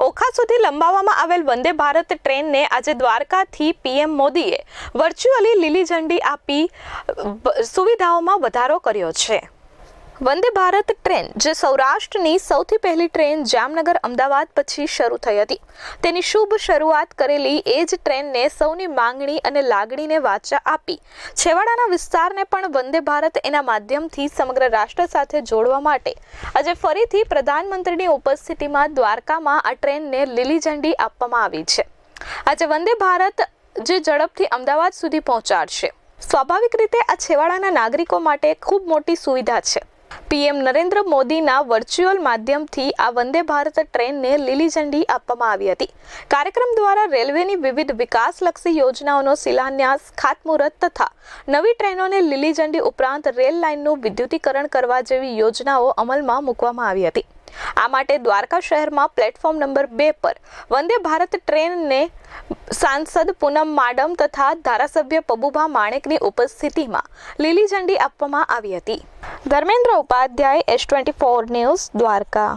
ઓખા સુધી લંબાવવામાં આવેલ વંદે ભારત ટ્રેનને આજે દ્વારકાથી પીએમ મોદીએ વર્ચ્યુઅલી લીલી ઝંડી આપી સુવિધાઓમાં વધારો કર્યો છે। વંદે ભારત ટ્રેન જે સૌરાષ્ટ્રની સૌથી પહેલી ટ્રેન જામનગર અમદાવાદ પછી શરૂ થઈ હતી, તેની શુભ શરૂઆત કરેલી એ જ ટ્રેનને સૌની માંગણી અને લાગણીને વાચા આપી છેવાડાના વિસ્તારને પણ વંદે ભારત એના માધ્યમથી સમગ્ર રાષ્ટ્ર સાથે જોડવા માટે આજે ફરીથી પ્રધાનમંત્રીની ઉપસ્થિતિમાં દ્વારકામાં આ ટ્રેનને લીલી ઝંડી આપવામાં આવી છે। આજે વંદે ભારત જે ઝડપથી અમદાવાદ સુધી પહોંચાડશે, સ્વાભાવિક રીતે આ છેવાડાના નાગરિકો માટે ખૂબ મોટી સુવિધા છે। પીએમ નરેન્દ્ર મોદીના વર્ચ્યુઅલ માધ્યમથી આ વંદે ભારત ટ્રેનને લીલી ઝંડી આપવામાં આવી હતી। કાર્યક્રમ દ્વારા રેલવેની વિવિધ વિકાસલક્ષી યોજનાઓનો શિલાન્યાસ, ખાતમુહૂર્ત તથા નવી ટ્રેનોને લીલી ઝંડી ઉપરાંત રેલ લાઇનનું વિદ્યુતીકરણ કરવા જેવી યોજનાઓ અમલમાં મૂકવામાં આવી હતી। આ માટે દ્વારકા શહેરમાં પ્લેટફોર્મ નંબર 2 પર વંદે ભારત ટ્રેનને સાંસદ પૂનમ માડમ તથા ધારાસભ્ય પબુભા માણેકની ઉપસ્થિતિમાં લીલી ઝંડી આપવામાં આવી હતી। Dharmendra Upadhyay, S24 news, Dwarka.